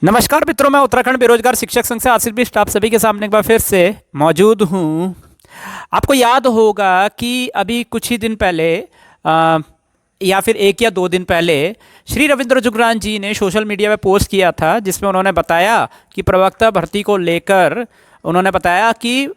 नमस्कार मित्रों, मैं उत्तराखंड बेरोजगार शिक्षक संघ से आसिफ बिष्ट आप सभी के सामने एक बार फिर से मौजूद हूँ। आपको याद होगा कि अभी कुछ ही दिन पहले या फिर 1 या 2 दिन पहले श्री रविंद्र जुगरान जी ने सोशल मीडिया पे पोस्ट किया था, जिसमें उन्होंने बताया कि प्रवक्ता भर्ती को लेकर उन्होंने बताया कि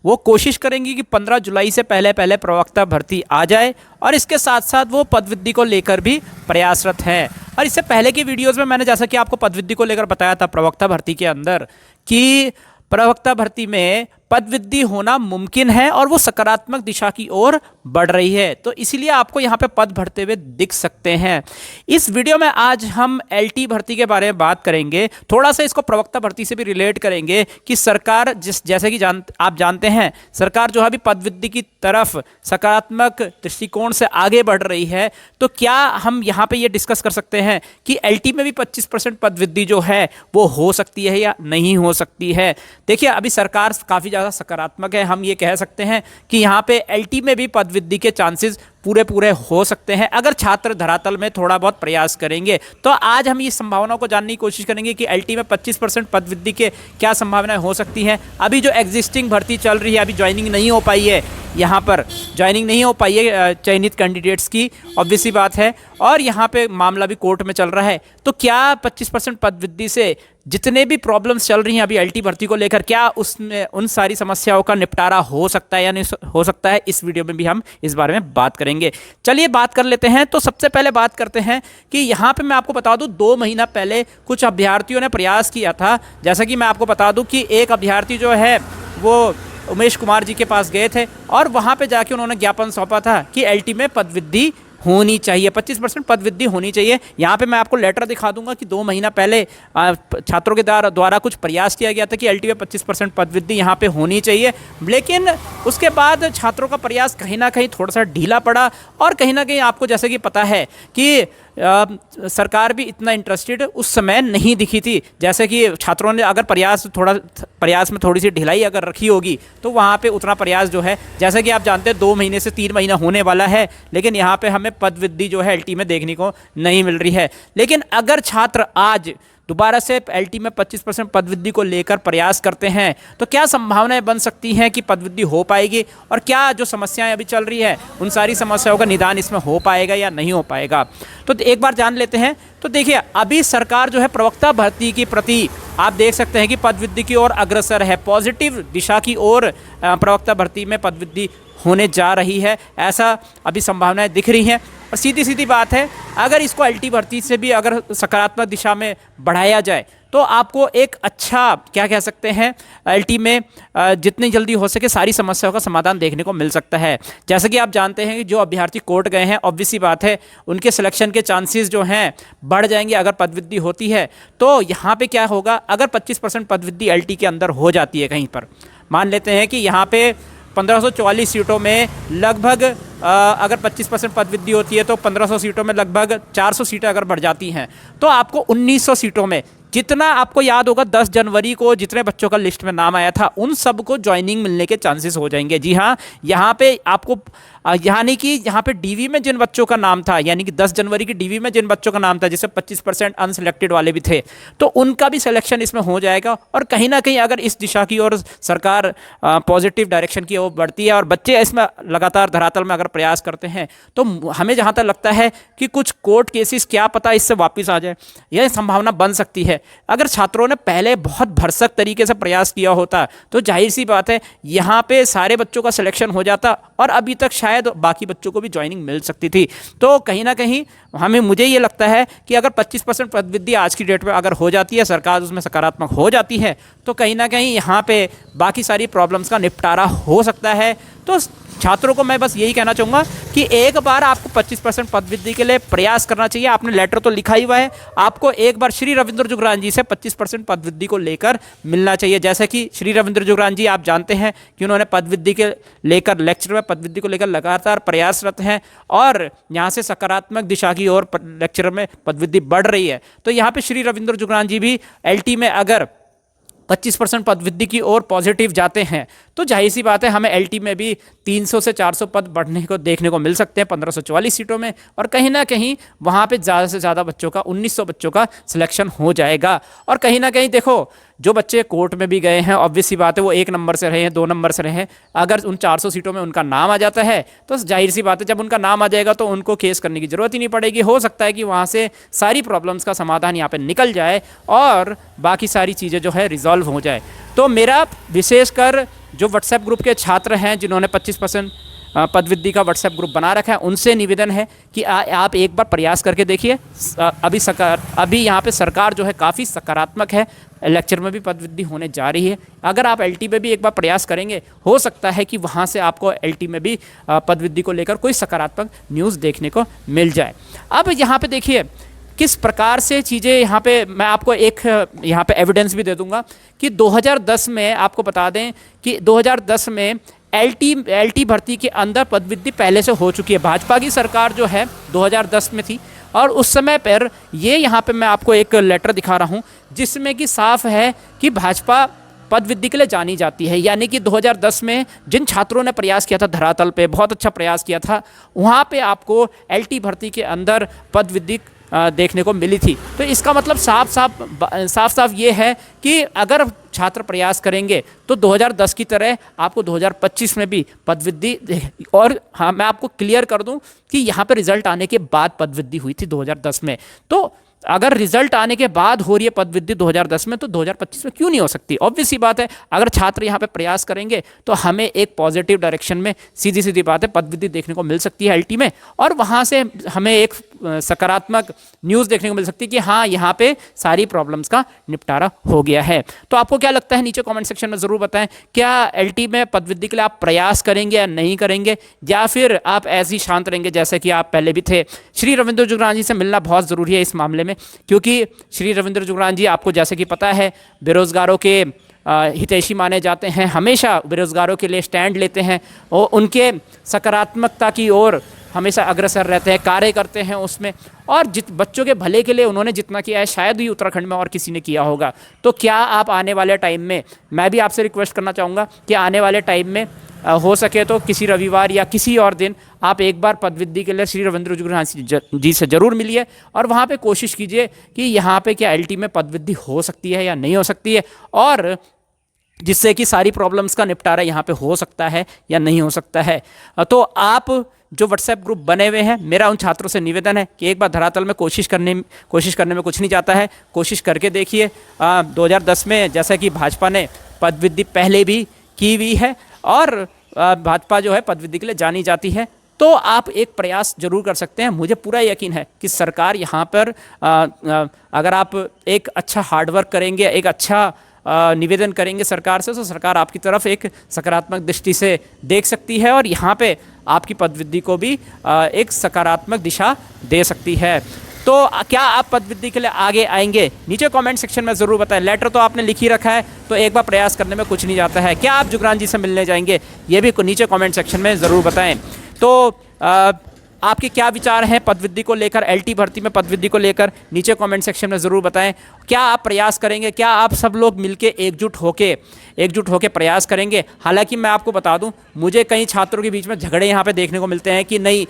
वो कोशिश करेंगी कि 15 जुलाई से पहले पहले प्रवक्ता भर्ती आ जाए, और इसके साथ साथ वो पदवृद्धि को लेकर भी प्रयासरत हैं। और इससे पहले की वीडियोस में मैंने जैसा कि आपको पदवृद्धि को लेकर बताया था प्रवक्ता भर्ती के अंदर कि प्रवक्ता भर्ती में पदवृद्धि होना मुमकिन है और वो सकारात्मक दिशा की ओर बढ़ रही है, तो इसीलिए आपको यहाँ पे पद भरते हुए दिख सकते हैं। इस वीडियो में आज हम एलटी भर्ती के बारे में बात करेंगे, थोड़ा सा इसको प्रवक्ता भर्ती से भी रिलेट करेंगे कि सरकार जैसे कि आप जानते हैं सरकार जो है अभी पदवृद्धि की तरफ सकारात्मक दृष्टिकोण से आगे बढ़ रही है। तो क्या हम यहाँ पे ये डिस्कस कर सकते हैं कि एलटी में भी 25% पदवृद्धि जो है वो हो सकती है या नहीं हो सकती है। देखिए, अभी सरकार काफ़ी ज़्यादा सकारात्मक है, हम ये कह सकते हैं कि यहाँ पे एलटी में भी पदवृद्धि के चांसेस पूरे हो सकते हैं अगर छात्र धरातल में थोड़ा बहुत प्रयास करेंगे। तो आज हम इस संभावनाओं को जानने की कोशिश करेंगे कि एलटी में 25% पदवृद्धि के क्या संभावनाएं हो सकती हैं। अभी जो एग्जिस्टिंग भर्ती चल रही है, अभी ज्वाइनिंग नहीं हो पाई है, यहाँ पर ज्वाइनिंग नहीं हो पाई है चयनित कैंडिडेट्स की, ऑब्वियस सी बात है, और यहाँ पे मामला भी कोर्ट में चल रहा है। तो क्या 25% पदवृद्धि से जितने भी प्रॉब्लम्स चल रही हैं अभी एलटी भर्ती को लेकर, क्या उसमें उन सारी समस्याओं का निपटारा हो सकता है या नहीं हो सकता है, इस वीडियो में भी हम इस बारे में बात करेंगे। चलिए बात कर लेते हैं। तो सबसे पहले बात करते हैं कि यहाँ पे मैं आपको बता दूं 2 महीना पहले कुछ अभ्यर्थियों ने प्रयास किया था। जैसा कि मैं आपको बता दूं कि एक अभ्यर्थी जो है वो उमेश कुमार जी के पास गए थे और वहाँ पे जाके उन्होंने ज्ञापन सौंपा था कि एलटी में पदवृद्धि होनी चाहिए, 25% पदवृद्धि होनी चाहिए। यहाँ पे मैं आपको लेटर दिखा दूंगा कि 2 महीना पहले छात्रों के द्वारा कुछ प्रयास किया गया था कि एलटी में 25% पदवृद्धि यहाँ पे होनी चाहिए, लेकिन उसके बाद छात्रों का प्रयास कहीं ना कहीं थोड़ा सा ढीला पड़ा। और कहीं ना कहीं आपको जैसे कि पता है कि सरकार भी इतना इंटरेस्टेड उस समय नहीं दिखी थी। जैसे कि छात्रों ने अगर प्रयास में थोड़ी सी ढिलाई अगर रखी होगी तो वहाँ पे उतना प्रयास जो है, जैसे कि आप जानते हैं 2 महीने से 3 महीना होने वाला है, लेकिन यहाँ पे हमें पदवृद्धि जो है एलटी में देखने को नहीं मिल रही है। लेकिन अगर छात्र आज दोबारा से एलटी में 25% पदवृद्धि को लेकर प्रयास करते हैं तो क्या संभावनाएं बन सकती हैं कि पदवृद्धि हो पाएगी, और क्या जो समस्याएं अभी चल रही है उन सारी समस्याओं का निदान इसमें हो पाएगा या नहीं हो पाएगा, तो एक बार जान लेते हैं। तो देखिए, अभी सरकार जो है प्रवक्ता भर्ती के प्रति आप देख सकते हैं कि पदवृद्धि की ओर अग्रसर है, पॉजिटिव दिशा की ओर प्रवक्ता भर्ती में पदवृद्धि होने जा रही है, ऐसा अभी संभावनाएं दिख रही हैं। और सीधी सीधी बात है, अगर इसको एलटी भर्ती से भी अगर सकारात्मक दिशा में बढ़ाया जाए तो आपको एक अच्छा क्या कह सकते हैं एलटी में जितनी जल्दी हो सके सारी समस्याओं का समाधान देखने को मिल सकता है। जैसे कि आप जानते हैं कि जो अभ्यर्थी कोर्ट गए हैं, ऑब्वियस सी बात है उनके सिलेक्शन के चांसेस जो हैं बढ़ जाएंगे अगर पदवृद्धि होती है। तो यहाँ पे क्या होगा, अगर 25% पदवृद्धि एलटी के अंदर हो जाती है कहीं पर, मान लेते हैं कि यहाँ पे 1544 सीटों में लगभग अगर 25% पदवृद्धि होती है तो 1500 सीटों में लगभग 400 सीटें अगर बढ़ जाती हैं तो आपको 1900 सीटों में, जितना आपको याद होगा 10 जनवरी को जितने बच्चों का लिस्ट में नाम आया था उन सबको ज्वाइनिंग मिलने के चांसेस हो जाएंगे। जी हाँ, यहाँ पे आपको यानी कि यहाँ पे डीवी में जिन बच्चों का नाम था, यानी कि 10 जनवरी की डीवी में जिन बच्चों का नाम था जिससे 25% अनसिलेक्टेड वाले भी थे, तो उनका भी सिलेक्शन इसमें हो जाएगा। और कहीं ना कहीं अगर इस दिशा की ओर सरकार पॉजिटिव डायरेक्शन की ओर बढ़ती है और बच्चे इसमें लगातार धरातल में अगर प्रयास करते हैं तो हमें जहाँ तक लगता है कि कुछ कोर्ट केसेस क्या पता इससे वापस आ जाए, यह संभावना बन सकती है। अगर छात्रों ने पहले बहुत भरसक तरीके से प्रयास किया होता तो जाहिर सी बात है यहाँ पे सारे बच्चों का सिलेक्शन हो जाता और अभी तक शायद बाकी बच्चों को भी ज्वाइनिंग मिल सकती थी। तो कहीं ना कहीं मुझे ये लगता है कि अगर 25% पदवृद्धि आज की डेट में अगर हो जाती है, सरकार उसमें सकारात्मक हो जाती है, तो कहीं ना कहीं यहाँ पे बाकी सारी प्रॉब्लम्स का निपटारा हो सकता है। तो छात्रों को मैं बस यही कहना चाहूँगा कि एक बार आपको 25% पदवृद्धि के लिए प्रयास करना चाहिए। आपने लेटर तो लिखा ही हुआ है, आपको एक बार श्री रविंद्र जुगरान जी से 25% पदवृद्धि को लेकर मिलना चाहिए। जैसे कि श्री रविंद्र जुगरान जी आप जानते हैं कि उन्होंने पदवृद्धि के लेकर लेक्चर में पदवृद्धि को लेकर लगातार प्रयासरत हैं और यहाँ से सकारात्मक दिशा की ओर लेक्चर में पदवृद्धि बढ़ रही है। तो यहाँ पे श्री रविंद्र जुगरान जी भी एलटी में अगर 25% पदवृद्धि की ओर पॉजिटिव जाते हैं, तो जाहिर सी बात है हमें एलटी में भी 300 से 400 पद बढ़ने को देखने को मिल सकते हैं 1544 सीटों में, और कहीं ना कहीं वहाँ पे ज़्यादा से ज़्यादा बच्चों का 1900 बच्चों का सिलेक्शन हो जाएगा। और कहीं ना कहीं देखो, जो बच्चे कोर्ट में भी गए हैं, ऑब्वियस सी बात है वो 1 नंबर से रहे हैं, 2 नंबर से रहे हैं, अगर उन 400 सीटों में उनका नाम आ जाता है तो जाहिर सी बात है जब उनका नाम आ जाएगा तो उनको केस करने की ज़रूरत ही नहीं पड़ेगी। हो सकता है कि वहाँ से सारी प्रॉब्लम्स का समाधान यहाँ पे निकल जाए और बाकी सारी चीज़ें जो है रिजॉल्व हो जाए। तो मेरा विशेषकर जो व्हाट्सएप ग्रुप के छात्र हैं जिन्होंने 25% पदवृद्धि का व्हाट्सएप ग्रुप बना रखा है, उनसे निवेदन है कि आप एक बार प्रयास करके देखिए। अभी यहाँ पे सरकार जो है काफ़ी सकारात्मक है, लेक्चर में भी पदवृद्धि होने जा रही है। अगर आप एलटी में भी एक बार प्रयास करेंगे, हो सकता है कि वहाँ से आपको एलटी में भी पदवृद्धि को लेकर कोई सकारात्मक न्यूज़ देखने को मिल जाए। अब यहाँ पे देखिए किस प्रकार से चीज़ें यहाँ पे, मैं आपको एक यहाँ पे एविडेंस भी दे दूंगा कि 2010 में आपको बता दें कि 2010 में एलटी भर्ती के अंदर पदवृद्धि पहले से हो चुकी है। भाजपा की सरकार जो है 2010 में थी, और उस समय पर ये यहाँ पे मैं आपको एक लेटर दिखा रहा हूँ जिसमें कि साफ है कि भाजपा पदवृद्धि के लिए जानी जाती है। यानी कि 2010 में जिन छात्रों ने प्रयास किया था धरातल पे, बहुत अच्छा प्रयास किया था, वहाँ पे आपको एलटी भर्ती के अंदर पदवृद्धि देखने को मिली थी। तो इसका मतलब साफ साफ ये है कि अगर छात्र प्रयास करेंगे तो 2010 की तरह आपको 2025 में भी पदवृद्धि। और हाँ, मैं आपको क्लियर कर दूं कि यहाँ पे रिजल्ट आने के बाद पदवृद्धि हुई थी 2010 में, तो अगर रिजल्ट आने के बाद हो रही है पदवृद्धि 2010 में तो 2025 में क्यों नहीं हो सकती? ऑब्वियस सी बात है, अगर छात्र यहाँ पे प्रयास करेंगे तो हमें एक पॉजिटिव डायरेक्शन में सीधी सीधी बात है पदवृद्धि देखने को मिल सकती है एलटी में, और वहाँ से हमें एक सकारात्मक न्यूज़ देखने को मिल सकती है कि हाँ यहाँ पे सारी प्रॉब्लम्स का निपटारा हो गया है। तो आपको क्या लगता है, नीचे कॉमेंट सेक्शन में ज़रूर बताएं, क्या एलटी में पदवृद्धि के लिए आप प्रयास करेंगे या नहीं करेंगे, या फिर आप ऐसे ही शांत रहेंगे जैसे कि आप पहले भी थे। श्री रविंद्र जुगरान जी से मिलना बहुत ज़रूरी है इस मामले में, क्योंकि श्री रविंद्र जुगरान जी आपको जैसे कि पता है बेरोजगारों के हितैषी माने जाते हैं, हमेशा बेरोजगारों के लिए स्टैंड लेते हैं और उनके सकारात्मकता की ओर हमेशा अग्रसर रहते हैं, कार्य करते हैं उसमें, और बच्चों के भले के लिए उन्होंने जितना किया है शायद ही उत्तराखंड में और किसी ने किया होगा। तो क्या आप आने वाले टाइम में, मैं भी आपसे रिक्वेस्ट करना चाहूँगा कि आने वाले टाइम में हो सके तो किसी रविवार या किसी और दिन आप एक बार पदवृद्धि के लिए श्री रविंद्र जुगरान जी से ज़रूर मिलिए और वहाँ पे कोशिश कीजिए कि यहाँ पे क्या एलटी में पदवृद्धि हो सकती है या नहीं हो सकती है, और जिससे कि सारी प्रॉब्लम्स का निपटारा यहाँ पे हो सकता है या नहीं हो सकता है। तो आप जो व्हाट्सएप ग्रुप बने हुए हैं, मेरा उन छात्रों से निवेदन है कि एक बार धरातल में कोशिश करने में कुछ नहीं जाता है, कोशिश करके देखिए। 2010 में जैसा कि भाजपा ने पदवृद्धि पहले भी की हुई है और भाजपा जो है पदवृद्धि के लिए जानी जाती है, तो आप एक प्रयास जरूर कर सकते हैं। मुझे पूरा यकीन है कि सरकार यहाँ पर अगर आप एक अच्छा हार्डवर्क करेंगे, एक अच्छा निवेदन करेंगे सरकार से, तो सरकार आपकी तरफ एक सकारात्मक दृष्टि से देख सकती है और यहाँ पे आपकी पदवृद्धि को भी एक सकारात्मक दिशा दे सकती है। तो क्या आप पदवृद्धि के लिए आगे आएंगे? नीचे कमेंट सेक्शन में ज़रूर बताएं। लेटर तो आपने लिख ही रखा है, तो एक बार प्रयास करने में कुछ नहीं जाता है। क्या आप जुगरान जी से मिलने जाएंगे? ये भी नीचे कमेंट सेक्शन में ज़रूर बताएं। तो आपके क्या विचार हैं पदवृद्धि को लेकर, एलटी भर्ती में पदवृद्धि को लेकर, नीचे कमेंट सेक्शन में ज़रूर बताएं। क्या आप प्रयास करेंगे? क्या आप सब लोग मिलके एकजुट होके प्रयास करेंगे? हालांकि मैं आपको बता दूं, मुझे कई छात्रों के बीच में झगड़े यहाँ पे देखने को मिलते हैं कि नहीं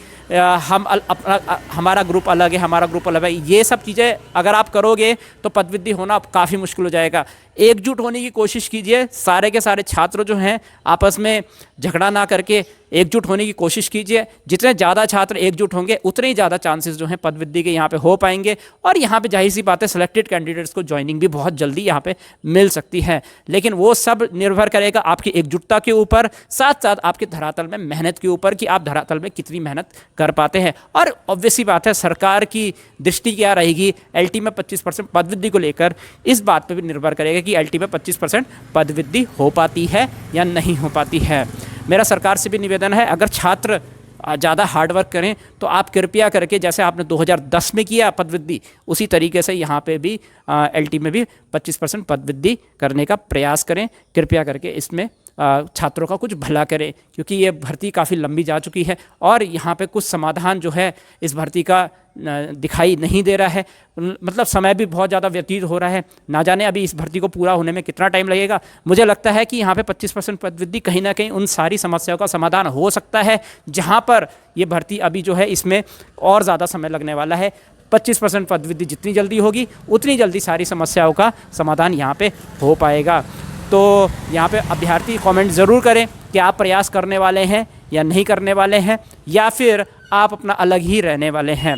हमारा ग्रुप अलग है, हमारा ग्रुप अलग है। ये सब चीज़ें अगर आप करोगे तो पदवृद्धि होना काफ़ी मुश्किल हो जाएगा। एकजुट होने की कोशिश कीजिए, सारे के सारे छात्र जो हैं आपस में झगड़ा ना करके एकजुट होने की कोशिश कीजिए। जितने ज़्यादा छात्र एकजुट होंगे उतने ही ज़्यादा चांसेस जो हैं पदवृद्धि के यहाँ पे हो पाएंगे, और यहाँ पे जाहिर सी बात है सिलेक्टेड कैंडिडेट्स को ज्वाइनिंग भी बहुत जल्दी यहाँ पे मिल सकती है। लेकिन वो सब निर्भर करेगा आपकी एकजुटता के ऊपर, साथ साथ आपके धरातल में मेहनत के ऊपर कि आप धरातल में कितनी मेहनत कर पाते हैं। और ऑब्वियस सी बात है सरकार की दृष्टि क्या रहेगी एलटी में 25% पदवृद्धि को लेकर, इस बात पर भी निर्भर करेगा कि एलटी में 25% पदवृद्धि हो पाती है या नहीं हो पाती है। मेरा सरकार से भी निवेदन है, अगर छात्र ज़्यादा हार्डवर्क करें तो आप कृपया करके जैसे आपने 2010 में किया पदवृद्धि, उसी तरीके से यहाँ पे भी एलटी में भी 25% पदवृद्धि करने का प्रयास करें। कृपया करके इसमें छात्रों का कुछ भला करे, क्योंकि ये भर्ती काफ़ी लंबी जा चुकी है और यहाँ पे कुछ समाधान जो है इस भर्ती का दिखाई नहीं दे रहा है। मतलब समय भी बहुत ज़्यादा व्यतीत हो रहा है, ना जाने अभी इस भर्ती को पूरा होने में कितना टाइम लगेगा। मुझे लगता है कि यहाँ पे 25% पदवृद्धि कहीं ना कहीं उन सारी समस्याओं का समाधान हो सकता है जहाँ पर ये भर्ती अभी जो है इसमें और ज़्यादा समय लगने वाला है। 25% पदवृद्धि जितनी जल्दी होगी उतनी जल्दी सारी समस्याओं का समाधान यहाँ पे हो पाएगा। तो यहाँ पे अभ्यर्थी कमेंट ज़रूर करें कि आप प्रयास करने वाले हैं या नहीं करने वाले हैं, या फिर आप अपना अलग ही रहने वाले हैं।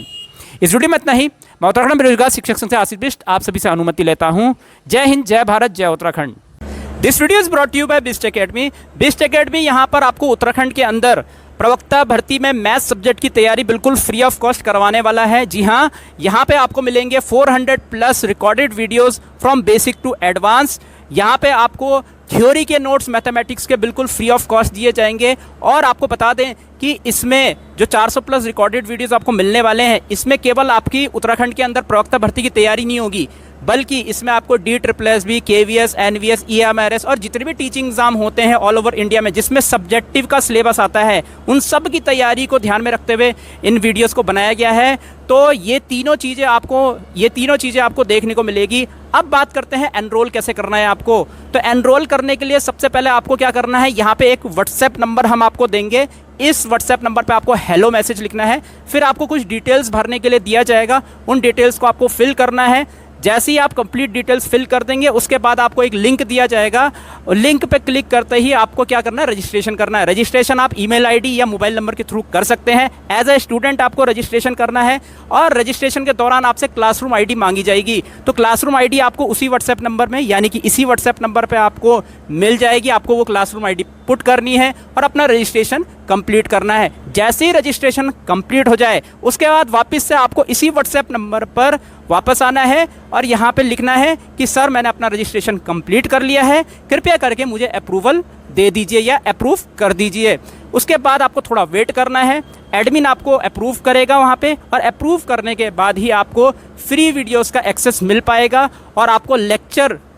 इस वीडियो में इतना ही। मैं उत्तराखंड बेरोजगार शिक्षक संघ से आशीष बिष्ट आप सभी से अनुमति लेता हूँ। जय हिंद, जय भारत, जय Uttarakhand. This video is brought you by Bisht academy. Bisht academy यहाँ पर आपको उत्तराखंड के अंदर प्रवक्ता भर्ती में मैथ्स सब्जेक्ट की तैयारी बिल्कुल फ्री ऑफ कॉस्ट करवाने वाला है। जी हाँ, यहाँ पे आपको मिलेंगे 400+ recorded videos from basic to advance. यहाँ पे आपको थ्योरी के नोट्स मैथमेटिक्स के बिल्कुल फ्री ऑफ कॉस्ट दिए जाएंगे। और आपको बता दें कि इसमें जो 400+ रिकॉर्डेड वीडियोस आपको मिलने वाले हैं, इसमें केवल आपकी उत्तराखंड के अंदर प्रवक्ता भर्ती की तैयारी नहीं होगी, बल्कि इसमें आपको DSSS, KVS, NVS, EMRS और जितने भी टीचिंग एग्जाम होते हैं ऑल ओवर इंडिया में जिसमें सब्जेक्टिव का सिलेबस आता है, उन सब की तैयारी को ध्यान में रखते हुए इन वीडियोस को बनाया गया है। तो ये तीनों चीज़ें आपको देखने को मिलेगी। अब बात करते हैं एनरोल कैसे करना है आपको। तो एनरोल करने के लिए सबसे पहले आपको क्या करना है, यहाँ पे एक व्हाट्सएप नंबर हम आपको देंगे। इस व्हाट्सएप नंबर पे आपको हेलो मैसेज लिखना है, फिर आपको कुछ डिटेल्स भरने के लिए दिया जाएगा, उन डिटेल्स को आपको फिल करना है। जैसे ही आप कंप्लीट डिटेल्स फिल कर देंगे उसके बाद आपको एक लिंक दिया जाएगा, और लिंक पे क्लिक करते ही आपको क्या करना है, रजिस्ट्रेशन करना है। रजिस्ट्रेशन आप ईमेल आईडी या मोबाइल नंबर के थ्रू कर सकते हैं। एज ए स्टूडेंट आपको रजिस्ट्रेशन करना है और रजिस्ट्रेशन के दौरान आपसे क्लासरूम आईडी मांगी जाएगी। तो क्लासरूम आईडी आपको उसी व्हाट्सएप नंबर में, यानी कि इसी व्हाट्सएप नंबर पर आपको मिल जाएगी। आपको वो क्लासरूम आईडी पुट करनी है और अपना रजिस्ट्रेशन कंप्लीट करना है। जैसे ही रजिस्ट्रेशन कंप्लीट हो जाए उसके बाद वापस से आपको इसी व्हाट्सएप नंबर पर वापस आना है और यहाँ पे लिखना है कि सर मैंने अपना रजिस्ट्रेशन कंप्लीट कर लिया है, कृपया करके मुझे अप्रूवल दे दीजिए या अप्रूव कर दीजिए। उसके बाद आपको थोड़ा वेट करना है, एडमिन आपको अप्रूव करेगा वहाँ पे, और अप्रूव करने के बाद ही आपको फ्री वीडियोस का एक्सेस मिल पाएगा और आपको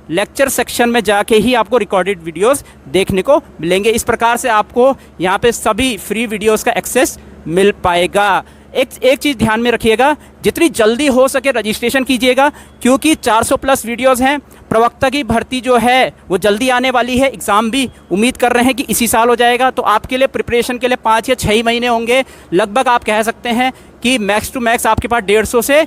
लेक्चर सेक्शन में जाके ही आपको रिकॉर्डेड वीडियोस देखने को मिलेंगे। इस प्रकार से आपको यहाँ पे सभी फ्री वीडियोस का एक्सेस मिल पाएगा। एक चीज़ ध्यान में रखिएगा, जितनी जल्दी हो सके रजिस्ट्रेशन कीजिएगा, क्योंकि 400+ वीडियोस हैं। प्रवक्ता की भर्ती जो है वो जल्दी आने वाली है, एग्ज़ाम भी उम्मीद कर रहे हैं कि इसी साल हो जाएगा। तो आपके लिए प्रिपरेशन के लिए 5 या 6 महीने होंगे। लगभग आप कह सकते हैं कि मैक्स टू मैक्स आपके पास 150 से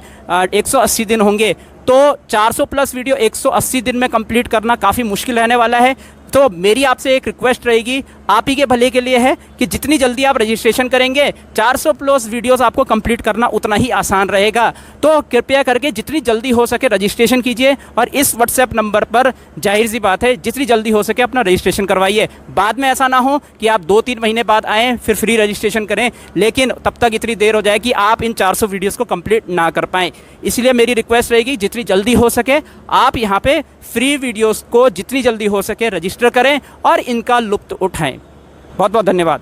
180 दिन होंगे। तो 400+ वीडियो 180 दिन में कंप्लीट करना काफ़ी मुश्किल रहने वाला है। तो मेरी आपसे एक रिक्वेस्ट रहेगी, आप ही के भले के लिए है, कि जितनी जल्दी आप रजिस्ट्रेशन करेंगे 400+ वीडियोस आपको कंप्लीट करना उतना ही आसान रहेगा। तो कृपया करके जितनी जल्दी हो सके रजिस्ट्रेशन कीजिए और इस व्हाट्सएप नंबर पर जाहिर सी बात है जितनी जल्दी हो सके अपना रजिस्ट्रेशन करवाइए। बाद में ऐसा ना हो कि आप 2-3 महीने बाद आएँ फिर फ्री रजिस्ट्रेशन करें, लेकिन तब तक इतनी देर हो जाए कि आप इन 400 वीडियोज़ को कंप्लीट ना कर पाएँ। इसलिए मेरी रिक्वेस्ट रहेगी, जितनी जल्दी हो सके आप यहाँ पर फ्री वीडियोज़ को जितनी जल्दी हो सके रजिस्टर करें और इनका लुत्फ़ उठाएं। बहुत बहुत धन्यवाद।